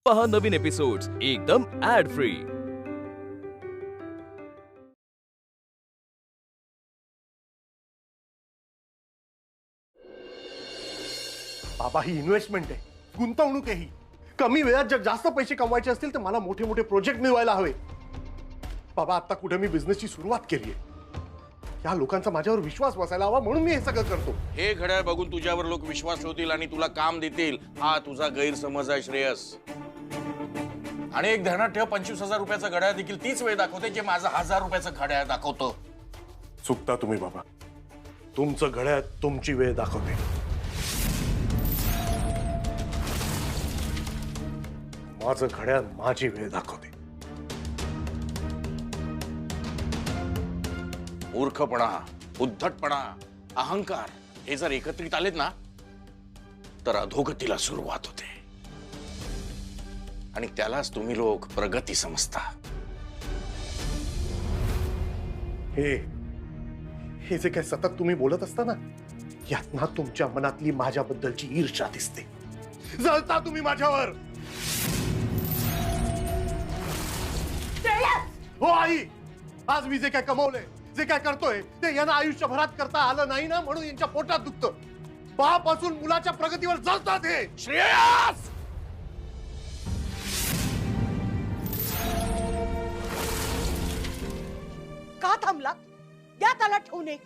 पहा नवीन एपिसोड्स एकदम add free. बाबा ही इन्व्हेस्टमेंट आहे, गुंतवणूक आहे ही। कमी वेळात जर जास्त पैसे कमवायचे असतील तर मला मोठे मोठे प्रोजेक्ट मिळवायला हवे। बाबा आता कुठे मी बिझनेसची सुरुवात केली आहे, या लोकांचा माझ्यावर विश्वास बसायला हवा म्हणून मी हे सगळं करतो। हे घड्याळ बघून तुझ्यावर लोक विश्वास ठेवतील आणि तुला काम देतील, हा तुझा गैरसमज आहे श्रेयस। आणि एक ध्यानात ठेव, 25,000 रुपयाचं घड्याळ देखील तीच वेळ दाखवते जे माझं 1000 रुपयाचं घड्याळ दाखवतो। चुकता तुम्ही बाबा, तुमचं घड्याळ तुमची वेळ दाखवते, माझं घड्याळ माझी वेळ दाखवते। मूर्खपणा, उद्धटपणा, अहंकार हे जर एकत्रित आलेत ना तर अधोगतीला सुरुवात होते आणि त्यालाच तुम्ही लोक प्रगती समजता। हे जे काय सतत तुम्ही बोलत असता ना, यातना तुमच्या मनातली माझ्याबद्दलची ईर्ष्या दिसते। जळता तुम्ही माझ्यावर। हो आई, आज मी जे काय कमवलंय, जे काय करतोय ते यांना आयुष्यभरात करता आलं नाही ना, म्हणून यांच्या पोटात दुखतं। बाप असून मुलाच्या प्रगतीवर जळतात हे। श्रेयस, का थांबला? द्या त्याला ठेवून एक।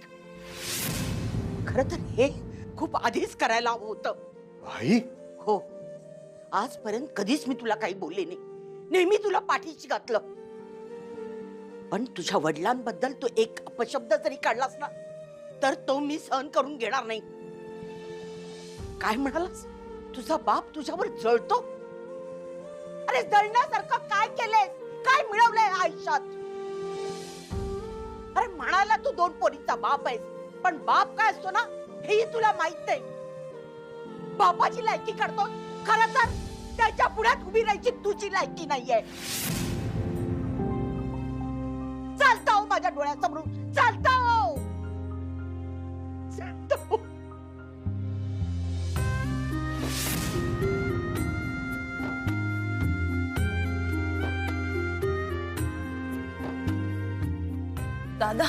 खरं तर हे खूप आधीच करायला हवं होतं। आई हो, आजपर्यंत कधीच मी तुला काही बोलले नाही, नेहमी तुला पाठीशी घातलं। पण तुझ्या वडिलांबद्दल तू एक अपशब्द जरी काढलास ना तर तो मी सहन करून घेणार नाही। काय म्हणालास? तुझा बाप तुझ्यावर जळतो? अरे जळण्यासारखं काय केलंयस? काय मिळवलंय आयुष्यात? अरे म्हणाला तू 2 पोरींचा बाप आहेस, पण बाप काय असतो ना हेही तुला माहित नाही। बापाची लायकी करतो, खरं तर त्याच्या पुढ्यात उभी राहायची तुझी लायकी नाहीये। चालता हो माझ्या डोळ्यासमोरून, चालता हो, चालता हो। दादा,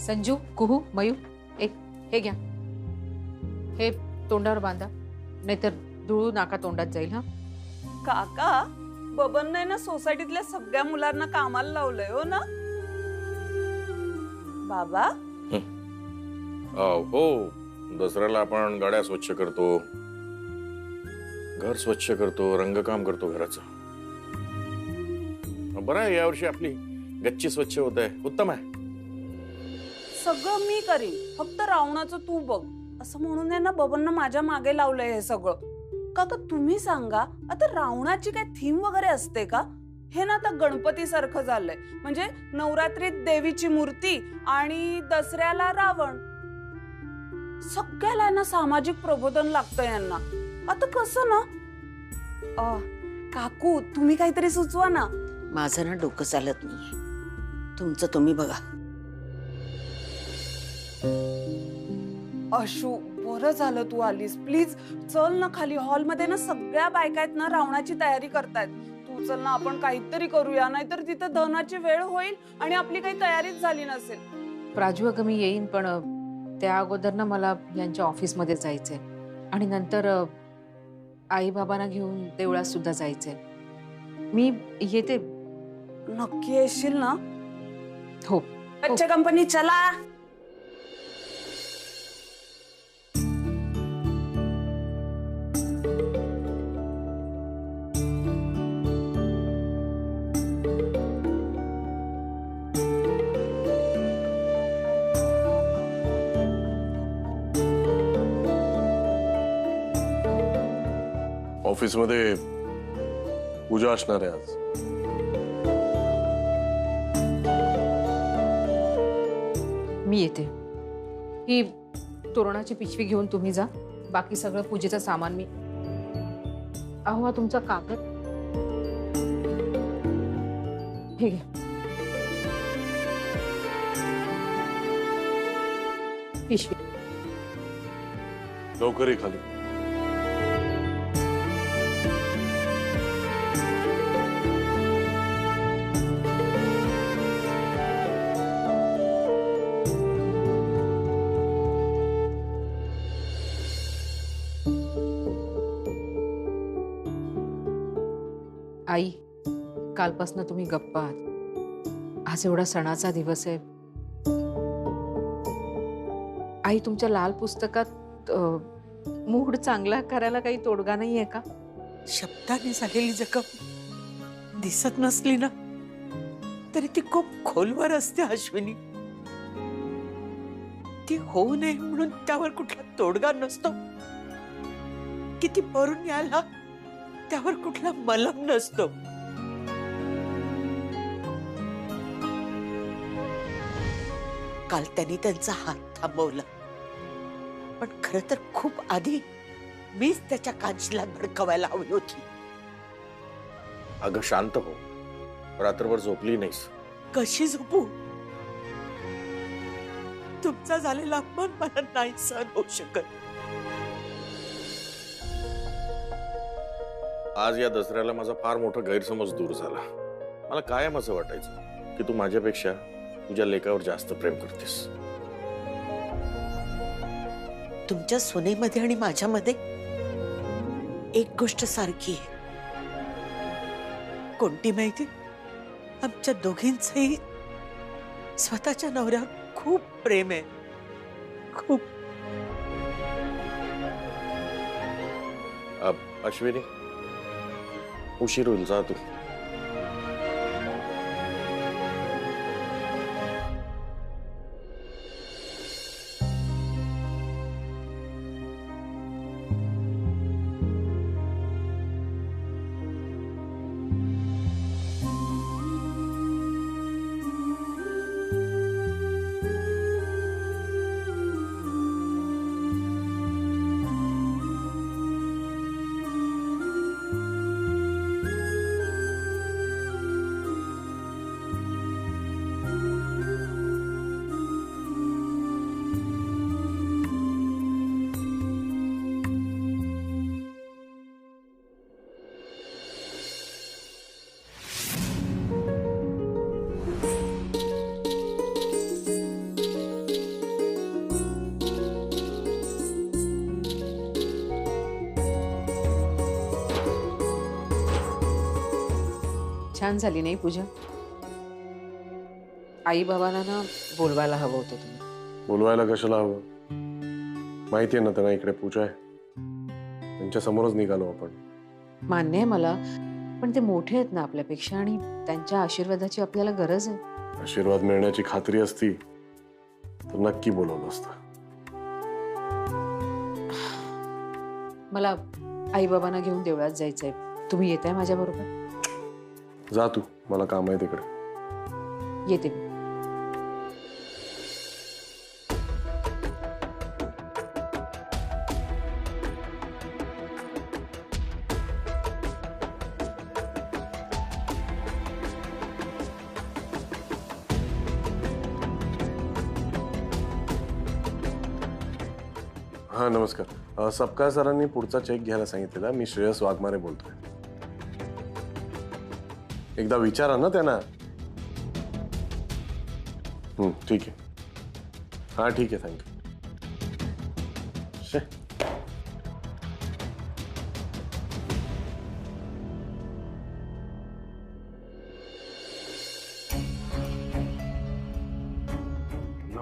संजू, कुहू, मयू, एक हे घ्या, हे तोंडावर बांधा, नाहीतर धुळू नाका तोंडात जाईल। हा काका, बबनने ना सोसायटीतल्या सगळ्या मुलांना कामाला लावलंय हो ना बाबा? हो, दसऱ्याला आपण गाड्या स्वच्छ करतो, घर स्वच्छ करतो, रंगकाम करतो घराचं। बरं आहे, यावर्षी आपली गच्ची स्वच्छ होत आहे, उत्तम आहे। सगळं मी करीन, फक्त रावणाचं तू बघ, असं म्हणून आहे ना बबननं माझ्या मागे लावलंय हे सगळं। काका तुम्ही सांगा, आता रावणाची काय थीम वगैरे असते का? हे ना आता गणपती सारखं झालंय, म्हणजे नवरात्रीत देवीची मूर्ती आणि दसऱ्याला रावण। सगळ्याला ना सामाजिक प्रबोधन लागतं यांना। आता कसं ना? काकू तुम्ही काहीतरी सुचवा ना। माझं ना डोकं चालत नाहीये, तुमचं तुम्ही बघा। अशू, बरं झालं तू आलीस, प्लीज चल ना खाली, हॉलमध्ये ना सगळ्या बायका आहेत ना रावणाची तयारी करतायत। तू चल ना, आपण काहीतरी करूया, नाहीतर तिथं दहनाची वेळ होईल आणि आपली काही तयारीच झाली नसेल। प्राजू, अगं मी येईन, पण त्या अगोदर ना मला यांच्या ऑफिसमध्ये जायचंय आणि नंतर आई बाबांना घेऊन देवळात सुद्धा जायचंय। मी येते। नक्की येशील ना? हो। अच्छा कंपनी, चला। ऑफिसमध्ये पूजा असणार आहे आज. मी येते. ही तोरणाची पिशवी घेऊन तुम्ही जा. बाकी सगळं पूजेचं सामान मी. अहो हा तुमचा कागद. हे घ्या. पिशवी. लवकर ये खाली. आई, कालपासून तुम्ही गप्पा आहात. आज एवढा सणाचा दिवस आहे. आई, तुमच्या लाल पुस्तकात मूड चांगला करायला काही तोडगा नाहीये का? शब्दाने झालेली जखम दिसत नसली ना तरी ती खूप खोलवर असते अश्विनी. ती होऊ नये म्हणून त्यावर कुठला तोडगा नसतो. किती भरून यायला त्यावर कुठला मलम नसतो. काल त्यांनी त्यांचा हात थांबवला, पण खरं तर खूप आधी मीच त्याच्या कांचीला भडकवायला हवी होती. अगं शांत हो. रात्रभर झोपली नाहीस. कशी झोपू? तुमचा झालेला अपमान मला नाही सहन होऊ शकत. आज या दसऱ्याला माझा फार मोठा गैरसमज दूर झाला. मला कायम असं वाटायचं की तू माझ्यापेक्षा तुझ्या लेकावर जास्त प्रेम करतेस. तुमच्या सुनेमध्ये आणि माझ्यामध्ये एक गोष्ट सारखी आहे. कोणती माहिती? आमच्या दोघींचंही स्वतःच्या नवऱ्यावर खूप प्रेम आहे. खूप. अश्विनी, उशीर होईल, जा तू. छान झाली नाही पूजा? आई बाबांना ना बोलवायला हवं होतं तुम्ही. बोलवायला कशाला हवं? माहितीये ना त्यांना इकडे पूजा आहे. त्यांच्या समोरच निघालो आपण. मान्य आहे मला, पण ते मोठे आहेत ना आपल्यापेक्षा आणि त्यांच्या आशीर्वादाची आपल्याला गरज आहे. आशीर्वाद मिळण्याची खात्री असती तर नक्की बोलवलं असतं. मला आई बाबांना घेऊन देवळात जायचंय. तुम्ही येताय माझ्या बरोबर? जा तू, मला काम आहे तिकडे. येते मी. हा नमस्कार. सपकाळ सरांनी पुढचा चेक घ्यायला सांगितलेला. मी श्रेयस वाघमारे बोलतोय. एकदा विचारा ना त्यांना. ठीक आहे. हा ठीक आहे, थँक्यू.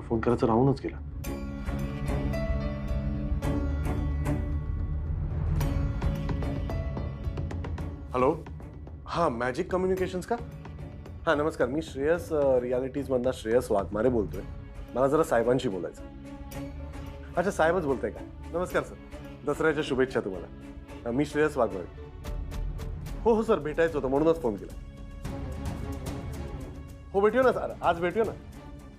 फोन करायचं राहूनच गेला. हॅलो. हा, मॅजिक कम्युनिकेशन्स का? हा नमस्कार. मी श्रेयस रियालिटीज मधला श्रेयस वाघमारे बोलतोय. मला जरा साहेबांशी बोलायचं. अच्छा, साहेबच बोलताय का? नमस्कार सर. दसऱ्याच्या शुभेच्छा तुम्हाला. मी श्रेयस वाघमारे. हो सर, भेटायचं होतं म्हणूनच फोन केला. हो भेटूया ना सर, आज भेटूया ना.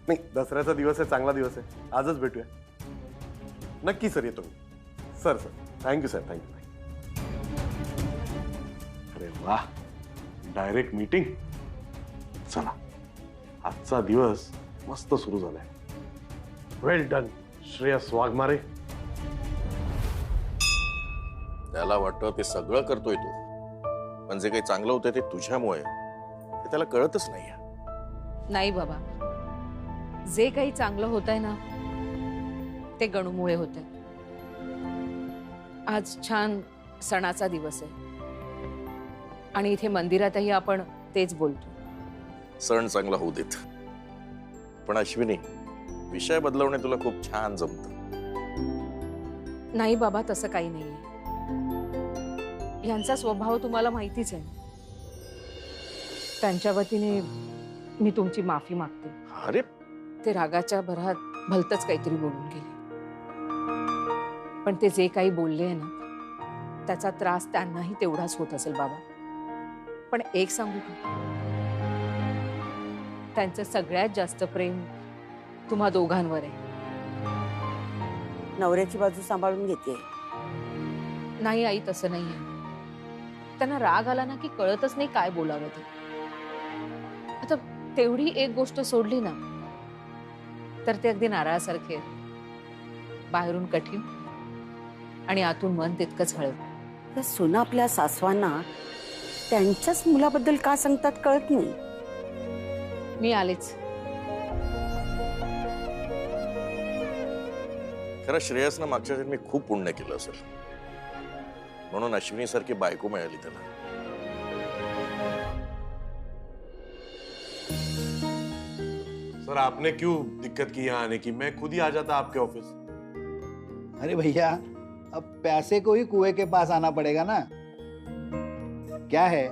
नाही, दसऱ्याचा दिवस आहे, चांगला दिवस आहे, आजच भेटूया. नक्की सर, येतो मी. Sir thank you sir, thank you. अरे वा, डायरेक्ट मीटिंग. चला, आजचा दिवस मस्त सुरू झालाय. वेल डन श्रेयस वाघमारे. त्याला वाटतं ते सगळं करतोय तू, पण जे काही चांगलं होतं ते तुझ्यामुळे, ते त्याला कळतच नाहीये. नाही बाबा, जे काही चांगलं होतंय ना ते गणूमुळे होतंय. आज छान सणाचा दिवस आहे आणि इथे मंदिरातही आपण तेच बोलतो. सण चांगला होऊ देत. पण अश्विनी, विषय बदलवणे तुला खूप छान जमतं. नाही बाबा, तसं काही नाहीये. यांचा स्वभाव तुम्हाला माहितीच आहे. त्यांच्या वतीने मी तुमची माफी मागते. अरे ते रागाच्या भरात भलतच काहीतरी बोलून गेले, पण ते जे काही बोलले ना त्याचा त्रास त्यांनाही तेवढाच होत असेल बाबा. पण एक सांगू का, त्यांचं सगळ्यात जास्त प्रेम तुम्हा दोघांवर आहे. नवऱ्याची बाजू सांभाळून घेते. नाही आई, तसं नाहीये. त्यांना राग आला ना की कळतच नाही काय बोलावं ते. आता तेवढी एक गोष्ट सोडली ना तर ते अगदी नारळासारखे आहेत. बाहेरून कठीण आणि आतून मन तितकंच हळवं. त्या सुना आपल्या सासवांना त्यांच्याच मुलाबद्दल का सांगतात कळत नाही. मी आलेच. खरं श्रेयसनं मागच्या जन्मी खूप पुण्य केलं असेल, म्हणून अश्विनी सारखी बायको मिळाली त्याला. सर आपने क्यों दिक्कत की यहाँ आने की? मैं खुद ही आ जाता आपके ऑफिस. अरे भैया, अब पैसे को ही कुएं के पास आना पड़ेगा ना. क्या है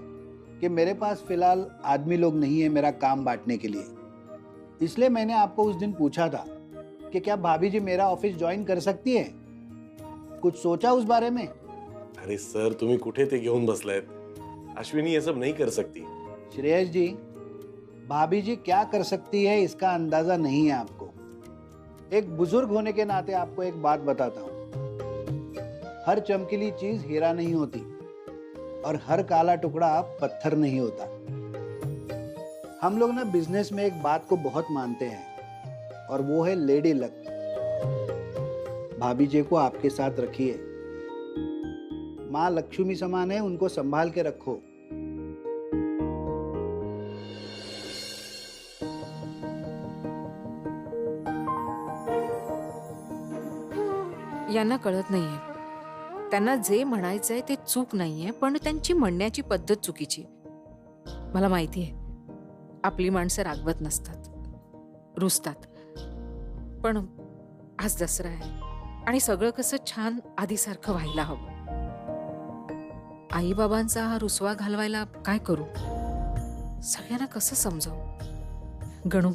कि मेरे पास फिलहाल आदमी लोग नहीं है मेरा काम बांटने के लिए. इसलिए मैंने आपको उस दिन पूछा था कि क्या भाभी जी मेरा ऑफिस ज्वाइन कर सकती है. कुछ सोचा उस बारे में? अरे सर, तुम्ही कुठे ते घेऊन बसलायत. अश्विनी ये सब नहीं कर सकती. श्रेयस जी, भाभी जी क्या कर सकती है इसका अंदाजा नहीं है आपको. एक बुजुर्ग होने के नाते आपको एक बात बताता हूं. हर चमकीली चीज हीरा नहीं होती और हर काला टुकड़ा पत्थर नहीं होता. हम लोग ना बिजनेस में एक बात को बहुत मानते हैं और वो है लेडी लक. भाभी जी को आपके साथ रखिए. माँ लक्ष्मी समान है, उनको संभाल के रखो. यांना कळत नाहीये. त्यांना जे म्हणायचंय ते चूक नाहीये, पण त्यांची म्हणण्याची पद्धत चुकीची. मला माहिती आहे, आपली माणसं रागवत नसतात, रुसतात. पण आज दसरा आहे आणि सगळं कसं छान आधीसारखं व्हायला हवं. आई बाबांचा हा रुसवा घालवायला काय करू? सगळ्यांना कसं समजावू? गणू,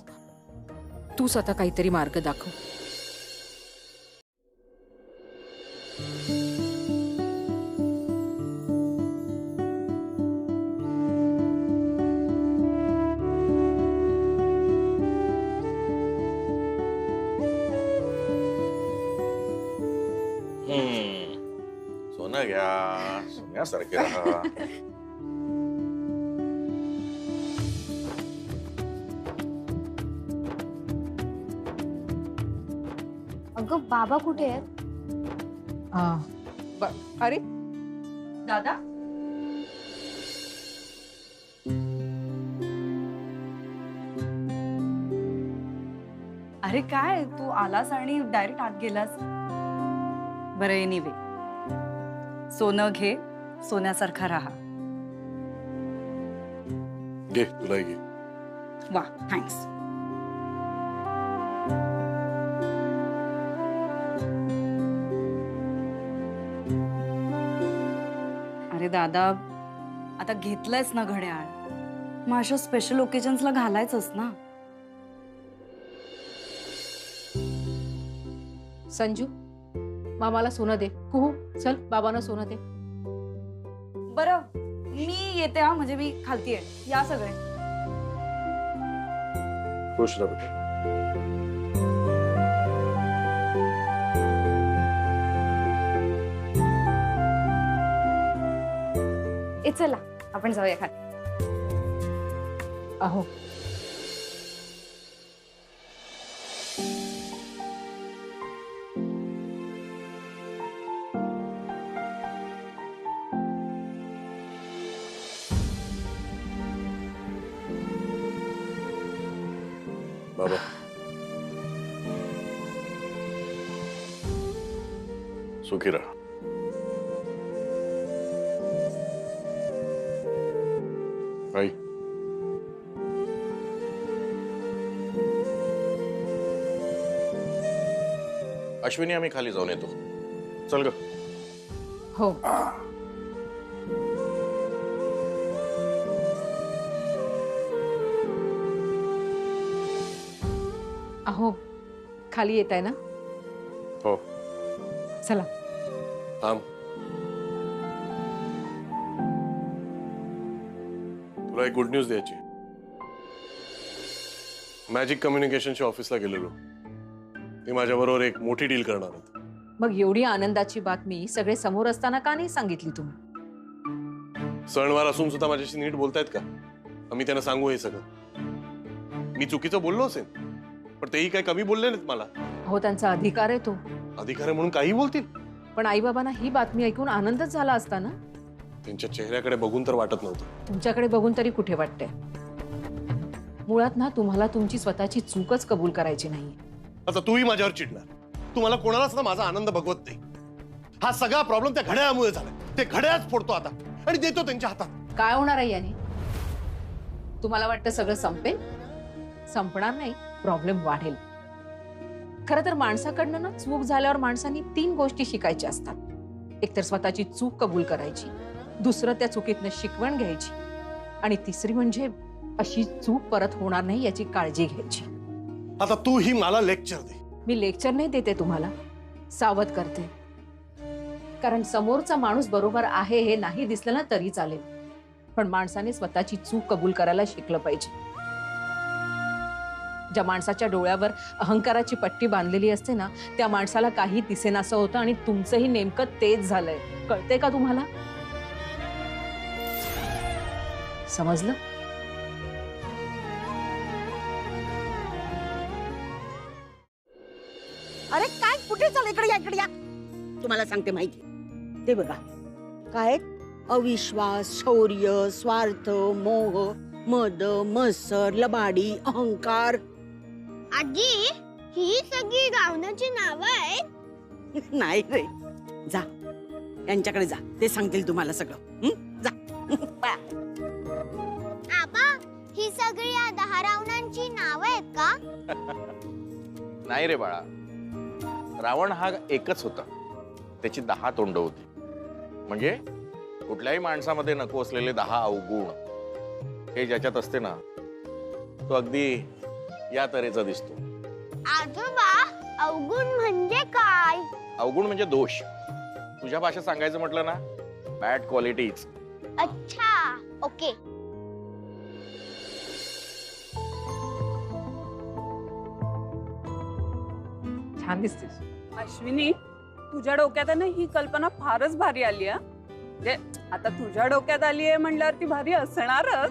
तूच आता काहीतरी मार्ग दाखव. सोनं घ्या, सोन्यासारखे राहा. अगं बाबा कुठे आहेत? अरे दादा, अरे काय तू आलास आणि डायरेक्ट आत गेलास? बरं, एनिवे, सोनं घे, सोन्यासारखा राहा. घे, तुलाही घे. वा, थँक्स. अरे दादा, आता घेतलंयस ना घड्याळ, मग अशा स्पेशल ओकेजन्सला घालायचंच ना. संजू, मामाला सोनं दे. कुहू, चल बाबांना सोनं दे. बरं, मी येते हा, म्हणजे मी खालती आहे. या सगळे. खुश रहा बेटा. ए चला आपण जाऊया खाली. अहो बाबा सुखी रहा. आई अश्विनी आम्ही खाली जाऊन येतो. चल ग. हो अहो खाली येत आहे ना. हो चला. थांब. तुला एक गुड न्यूज द्यायची. मॅजिक कम्युनिकेशनच्या ऑफिसला गेलेलो. ते माझ्याबरोबर एक मोठी डील करणार आहेत. मग एवढी आनंदाची बातमी सगळे समोर असताना का नाही सांगितली तुम्ही? सणवार असून सुद्धा माझ्याशी नीट बोलतायत का? आम्ही त्यांना सांगू हे सगळं. मी चुकीचं बोललो असेल पण तेही काय कमी बोलले नाहीत मला. हो त्यांचा अधिकार आहे तो. अधिकार आहे म्हणून काही बोलतील. पण आई बाबांना ही बातमी ऐकून आनंदच झाला असता ना. त्यांच्या चेहऱ्याकडे बघून तर वाटत नव्हतं. तुमच्याकडे बघून तरी कुठे वाटतंय. मुळात ना तुम्हाला तुमची स्वतःची चूकच कबूल करायची नाही. आता तूही माझ्यावर चिडणार. तू मला कोणालाच ना माझा आनंद बघवत नाही. हा सगळा प्रॉब्लेम त्या घड्याळामुळे झालाय. ते घड्याळच फोडतो आता आणि देतो त्यांच्या हातात. काय होणार आहे याने? तुम्हाला वाटतं सगळं संपेल? संपणार नाही. प्रॉब्लेम वाढेल. खरं तर माणसाकडनं ना चूक झाल्यावर माणसांनी 3 गोष्टी शिकायच्या असतात. एकतर स्वतःची चूक कबूल करायची, दुसरं त्या चुकीतनं शिकवण घ्यायची आणि तिसरी म्हणजे अशी चूक परत होणार नाही याची काळजी घ्यायची. आता तू ही मला लेक्चर दे. मी लेक्चर नाही देते तुम्हाला, सावध करते. कारण समोरचा माणूस बरोबर आहे हे नाही दिसलं ना तरी चालेल, पण माणसाने स्वतःची चूक कबूल करायला शिकलं पाहिजे. ज्या माणसाच्या डोळ्यावर अहंकाराची पट्टी बांधलेली असते ना त्या माणसाला काही दिसेनासं होतं आणि तुमचंही नेमकं तेच झालंय. कळतंय का तुम्हाला? समजलं? अरे काय कुठे चाल? इकडे या, इकडे या. तुम्हाला सांगते माहिती. ते बघा काय अविश्वास, शौर्य, स्वार्थ, मोह, मद, मत्सर, लबाडी, अहंकार. आजी ही सगळी रावणाची नावं आहेत. नाही रे. जा यांच्याकडे जा. ते सांगतील तुम्हाला सगळं. जा. आबा ही सगळी या 10 रावणांची नावं आहेत का? नाही रे बाळा. रावण हा एकच होता. त्याची 10 तोंड होती. म्हणजे कुठल्याही माणसामध्ये नको असलेले 10 अवगुण हे ज्याच्यात असते ना तो अगदी या तऱ्हेचा दिसतो. आजोबा अवगुण म्हणजे काय? अवगुण म्हणजे दोष. तुझ्या भाषेत सांगायचं म्हटलं ना बॅड क्वालिटीज. अच्छा ओके. छान दिसतेस. अश्विनी तुझ्या डोक्यात आहे ना ही कल्पना फारच भारी आली आहे. म्हणजे आता तुझ्या डोक्यात आली आहे म्हणल्यावर ती भारी असणारच.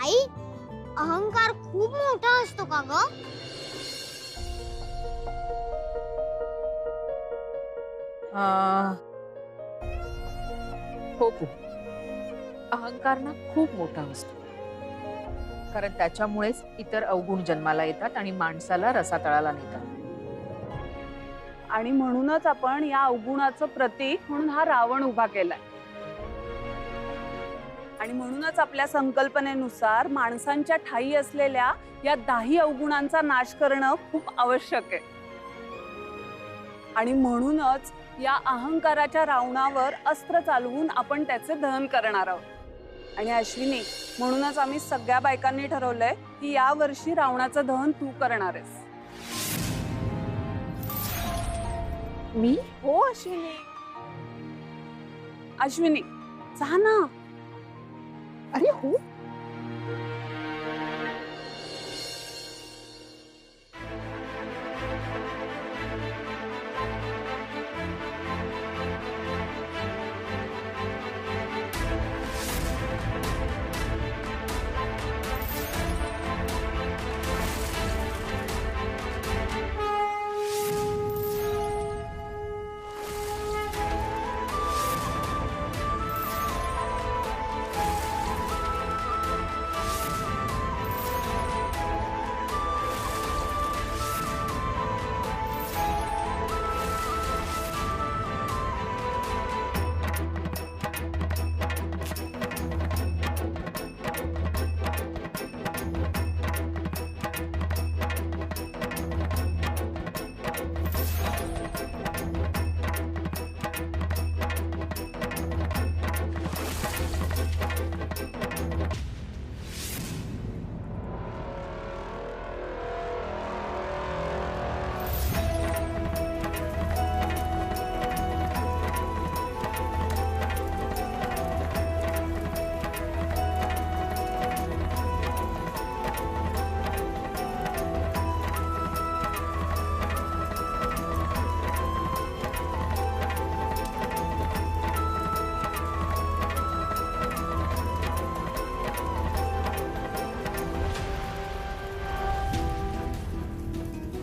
आई अहंकार खूप मोठा असतो का ग? हो खूप. अहंकार ना खूप मोठा असतो. कारण त्याच्यामुळेच इतर अवगुण जन्माला येतात आणि माणसाला रसातळाला नेतात. आणि म्हणूनच आपण या अवगुणाचं प्रतीक म्हणून हा रावण उभा केलाय. आणि म्हणूनच आपल्या संकल्पनेनुसार माणसांच्या ठायी असलेल्या या 10 अवगुणांचा नाश करणं खूप आवश्यक आहे. आणि म्हणूनच या अहंकाराच्या रावणावर अस्त्र चालवून आपण त्याचे दहन करणार आहोत. आणि अश्विनी म्हणूनच आम्ही सगळ्या बायकांनी ठरवलंय की या वर्षी रावणाचं दहन तू करणार आहेस. मी? हो अश्विनी. अश्विनी जा ना. अरे हो.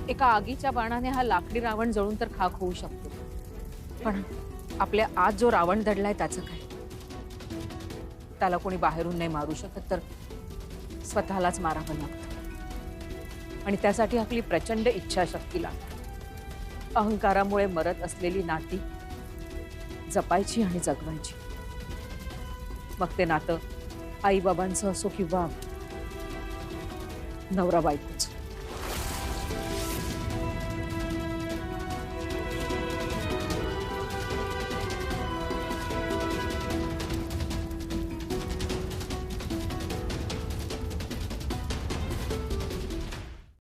एका आगीच्या बाणाने हा लाकडी रावण जळून तर खाक होऊ शकतो, पण आपल्या आत जो रावण दडलाय त्याचं काय? त्याला कोणी बाहेरून नाही मारू शकत, तर स्वतःलाच मारावं लागतं. आणि त्यासाठी आपली प्रचंड इच्छाशक्ती लागते. अहंकारामुळे मरत असलेली नाती जपायची आणि जगवायची. मग ते नातं आई बाबांचं असो किंवा नवरा बायको.